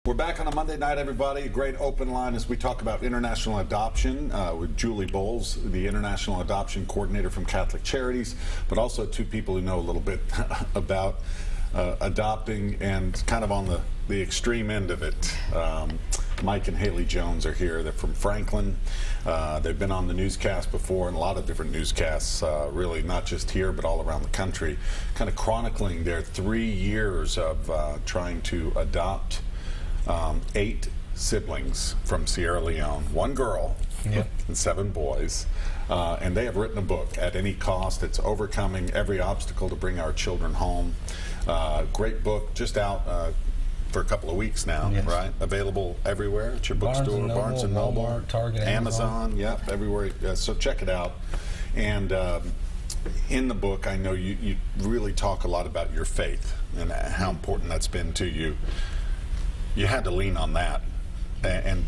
We're back on a Monday night, everybody. A great open line as we talk about international adoption with Julie Bolles, the International Adoption Coordinator from Catholic Charities, but also two people who know a little bit about adopting and kind of on the extreme end of it. Mike and Haley Jones are here. They're from Franklin. They've been on the newscast before, and a lot of different newscasts, really not just here but all around the country, kind of chronicling their 3 years of trying to adopt 8 siblings from Sierra Leone, 1 girl and 7 boys. And they have written a book, At Any Cost. It's Overcoming Every Obstacle to Bring Our Children Home. Great book, just out for a couple of weeks now, right? Available everywhere at your bookstore, Barnes and Noble, Walmart, Target, Amazon, yep, everywhere. So check it out. And in the book, I know you really talk a lot about your faith and how important that's been to you. You had to lean on that. And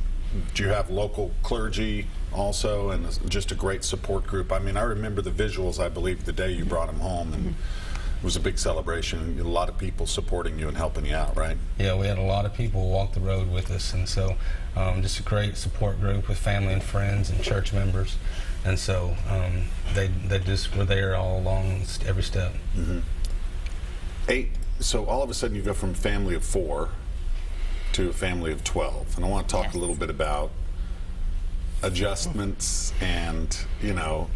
do you have local clergy also, and just a great support group? I mean, I remember the visuals, I believe, the day you brought him home, and it was a big celebration. A lot of people supporting you and helping you out, right? Yeah, we had a lot of people walk the road with us, and so just a great support group with family and friends and church members. And so they just were there all along every step. 8, so all of a sudden you go from a family of 4 to a family of 12, and I want to talk a little bit about adjustments and, you know,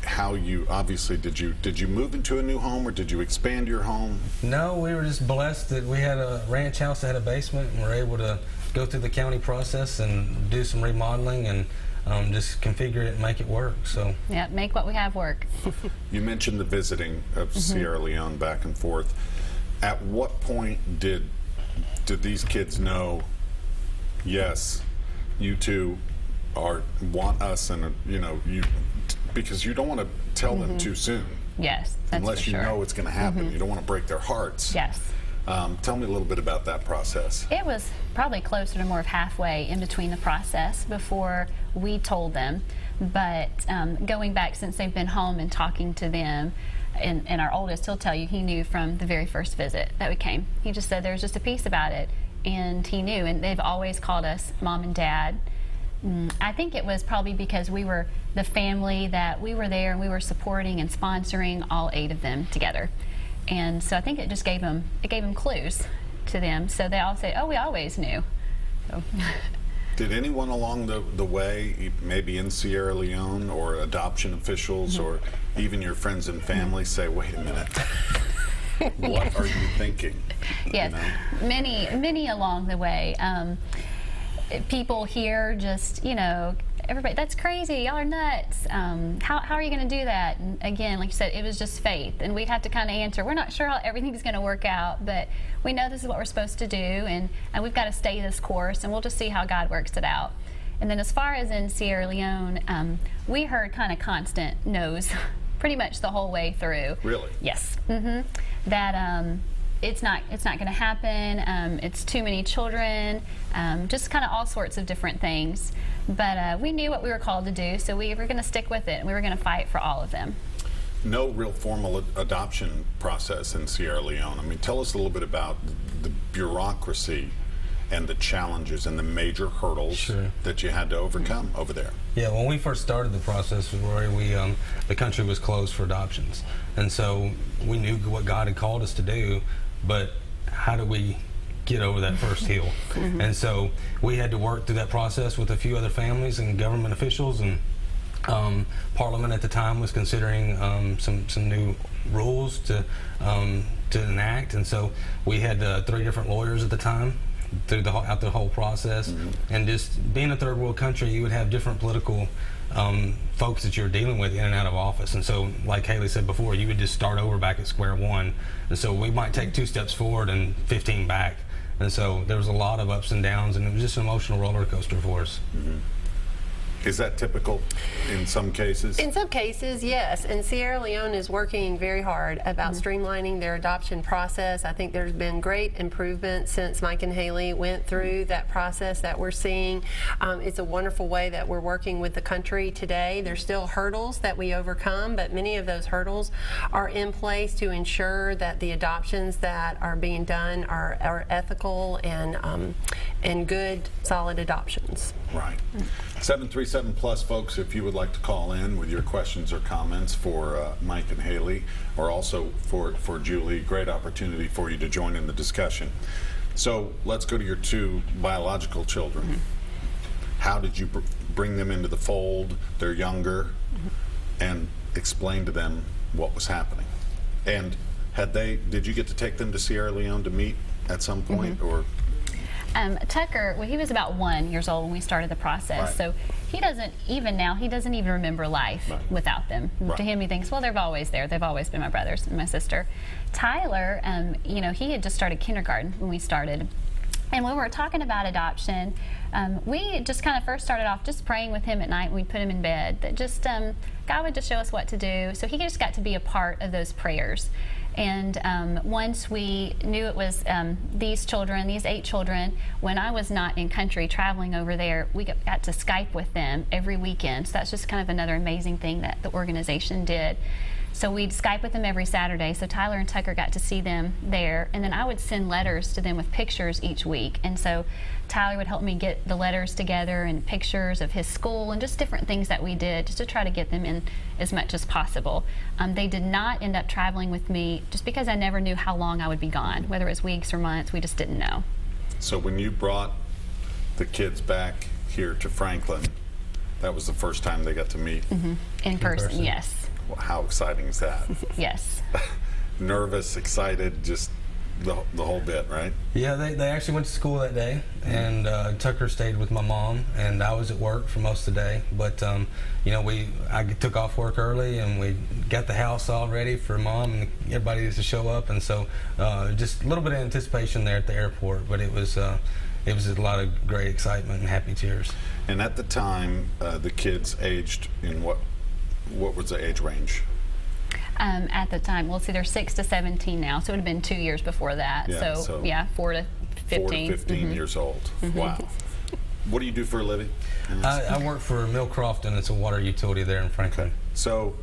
how you obviously did you move into a new home, or did you expand your home? No, we were just blessed that we had a ranch house that had a basement, and we're able to go through the county process and do some remodeling and just configure it and make it work. So yeah, make what we have work. You mentioned the visiting of Sierra Leone back and forth. At what point did these kids know, yes, you two want us, and you know, because you don't want to tell them too soon. Yes, that's unless you know it's going to happen. You don't want to break their hearts. Yes. Tell me a little bit about that process. It was probably closer to more of halfway in between the process before we told them. But going back since they've been home and talking to them, and our oldest, he'll tell you he knew from the very first visit that we came. He just said there was just a piece about it, and he knew. And they've always called us Mom and Dad. I think it was probably because we were the family that we were there and we were supporting and sponsoring all 8 of them together. And so I think it just gave them clues to them. So they all say, oh, we always knew. So. Did anyone along the way, maybe in Sierra Leone, or adoption officials, or even your friends and family say, wait a minute, what are you thinking? Yes, you know? many along the way. People here just, you know, everybody, that's crazy, y'all are nuts. How are you going to do that? And again, like you said, it was just faith, and we'd have to kind of answer, we're not sure how everything's going to work out, but we know this is what we're supposed to do, and we've got to stay this course, and we'll just see how God works it out. And then as far as in Sierra Leone, we heard kind of constant no's pretty much the whole way through. Really? Yes. That it's not going to happen. It's too many children. Just kind of all sorts of different things. But we knew what we were called to do, so we were going to stick with it, and we were going to fight for all of them. No real formal adoption process in Sierra Leone. I mean, tell us a little bit about the bureaucracy and the challenges and the major hurdles that you had to overcome over there. Yeah, when we first started the process with Rhori, the country was closed for adoptions. And so we knew what God had called us to do, but how do we get over that first hill? And so we had to work through that process with a few other families and government officials, and Parliament at the time was considering some new rules to enact. And so we had 3 different lawyers at the time throughout the whole process. And just being a third world country, you would have different political folks that you're dealing with in and out of office. And so, like Haley said before, you would just start over back at square one. And so we might take 2 steps forward and 15 back. And so there was a lot of ups and downs, and it was just an emotional roller coaster for us. Is that typical in some cases? In some cases, yes. And Sierra Leone is working very hard about streamlining their adoption process. I think there's been great improvement since Mike and Haley went through that process that we're seeing. It's a wonderful way that we're working with the country today. There's still hurdles that we overcome, but many of those hurdles are in place to ensure that the adoptions that are being done are ethical and good, solid adoptions. Right. 737+ folks, if you would like to call in with your questions or comments for Mike and Haley, or also for Julie, great opportunity for you to join in the discussion. So let's go to your two biological children. How did you bring them into the fold? They're younger, and explain to them what was happening. And did you get to take them to Sierra Leone to meet at some point, or? Tucker, well, he was about 1 year old when we started the process, Right. so he doesn't even remember life without them. Right. To him, he thinks, well, they're always there. They've always been my brothers and my sister. Tyler, you know, he had just started kindergarten when we started. And when we were talking about adoption, we just kind of first started off just praying with him at night when we put him in bed, that just God would just show us what to do. So he just got to be a part of those prayers. And once we knew it was these 8 children, when I was not in country traveling over there, we got to Skype with them every weekend. So that's just kind of another amazing thing that the organization did. So we'd Skype with them every Saturday. So Tyler and Tucker got to see them there. And then I would send letters to them with pictures each week. And so Tyler would help me get the letters together and pictures of his school and just different things that we did just to try to get them in as much as possible. They did not end up traveling with me just because I never knew how long I would be gone, whether it was weeks or months. We just didn't know. So when you brought the kids back here to Franklin, that was the first time they got to meet? In person, yes. Well, how exciting is that? Yes. Nervous, excited, just the whole bit, right? Yeah, they actually went to school that day, and Tucker stayed with my mom, and I was at work for most of the day. But you know, I took off work early, and we got the house all ready for Mom and everybody to show up, and so just a little bit of anticipation there at the airport. But it was a lot of great excitement and happy tears. And at the time, the kids aged in what was the age range? At the time, well, see, they're 6 to 17 now, so it would have been 2 years before that. Yeah, so yeah, 4 to 15. 4 to 15 years old. Wow. What do you do for a living? I work for Mill Crofton. It's a water utility there in Franklin. Okay. So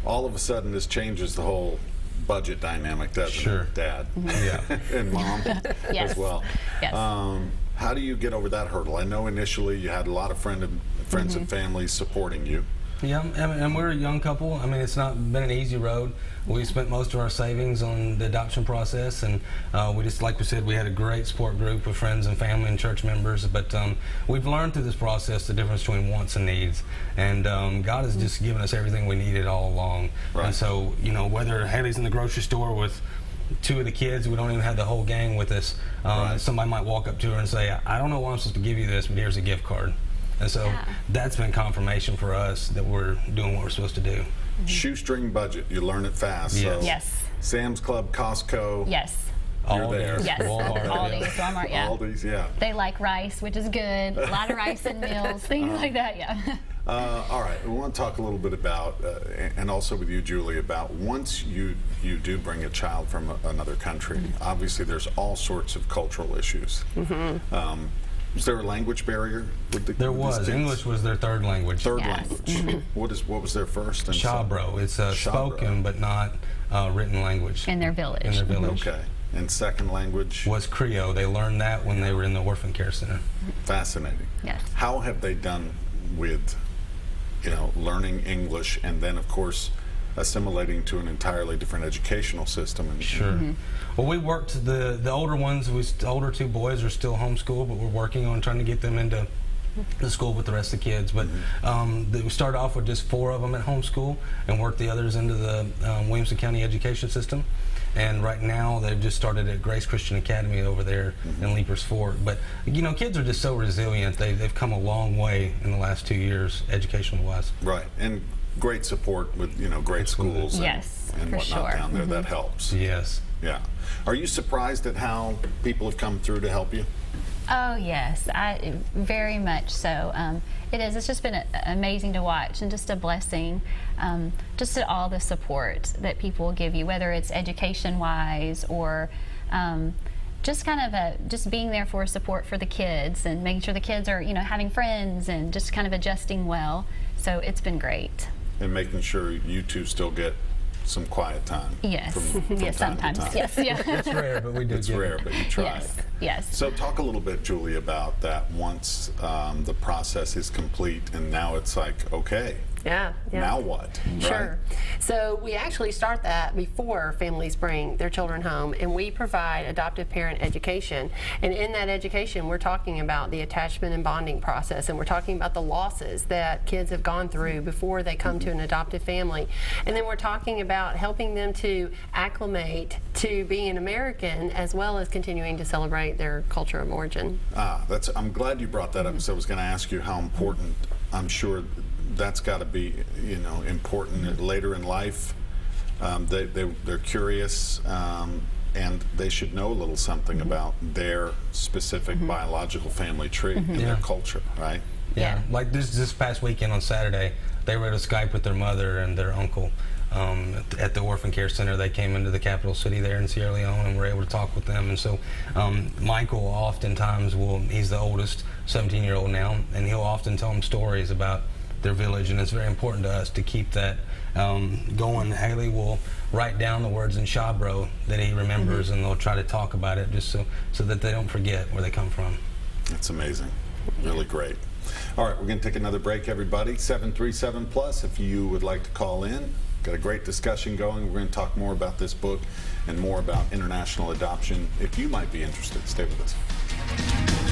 all of a sudden, this changes the whole budget dynamic, doesn't it, Dad? Yeah. And Mom Yes. as well. Yes. How do you get over that hurdle? I know initially you had a lot of friends and family supporting you. Yeah, and we're a young couple. I mean, it's not been an easy road. We spent most of our savings on the adoption process, and we just, like we said, we had a great support group of friends and family and church members. But we've learned through this process the difference between wants and needs, and God has just given us everything we needed all along. Right. And so, you know, whether Haley's in the grocery store with 2 of the kids, we don't even have the whole gang with us. Somebody might walk up to her and say, "I don't know why I'm supposed to give you this, but here's a gift card." And so that's been confirmation for us that we're doing what we're supposed to do. Shoestring budget, you learn it fast. Yes. So Yes. Sam's Club, Costco. Yes. All there. Yes. Walmart, Aldi's, Walmart, yeah. Aldi's, yeah. They like rice, which is good. A lot of rice and meals, things like that, yeah. All right, we want to talk a little bit about, and also with you, Julie, about once you do bring a child from another country, obviously there's all sorts of cultural issues. Was there a language barrier? There was. English was their third language. Third language. What was their first? And Shabro. It's spoken but not written language. In their village. In their village. Okay. And second language? Was Creole. They learned that when they were in the orphan care center. Fascinating. Yes. How have they done with, you know, learning English and then, of course, assimilating to an entirely different educational system? And, Sure. Well, we worked, the older ones, the older 2 boys are still homeschooled, but we're working on trying to get them into the school with the rest of the kids. But we started off with just 4 of them at homeschool and worked the others into the Williamson County education system. And right now they've just started at Grace Christian Academy over there in Leapers Fork. But you know, kids are just so resilient. They've come a long way in the last 2 years, educational wise. Right, and great support with, you know, great schools and, and for whatnot sure. down there. That helps. Yes. Yeah. Are you surprised at how people have come through to help you? Oh yes, very much so. It is. It's just been amazing to watch, and just a blessing. Just to all the support that people give you, whether it's education-wise or just kind of just being there for support for the kids and making sure the kids are, having friends and just kind of adjusting well. So it's been great. And making sure you two still get some quiet time. Yes. From yes, time sometimes. to time. Yes. Yeah. It's rare, but we do. It's rare, but you try. Yes. Yes. So talk a little bit, Julie, about that once the process is complete and now it's like, okay, Yeah. now what? Sure. Right? So we actually start that before families bring their children home, and we provide adoptive parent education. And in that education, we're talking about the attachment and bonding process, and we're talking about the losses that kids have gone through before they come to an adoptive family. And then we're talking about helping them to acclimate to being an American, as well as continuing to celebrate their culture of origin. I'm glad you brought that up, because I was going to ask you how important, I'm sure that's got to be, important later in life. They're curious, and they should know a little something about their specific biological family tree and their culture, right? Yeah. Like this past weekend on Saturday, they were at a Skype with their mother and their uncle at the orphan care center. They came into the capital city there in Sierra Leone and were able to talk with them. And so Michael oftentimes he's the oldest, 17-year-old now, and he'll often tell them stories about their village, and it's very important to us to keep that going. Haley will write down the words in Shabro that he remembers, and they'll try to talk about it just so that they don't forget where they come from. That's amazing. Really great. All right, we're going to take another break, everybody. 737+ if you would like to call in. Got a great discussion going. We're going to talk more about this book and more about international adoption. If you might be interested, stay with us.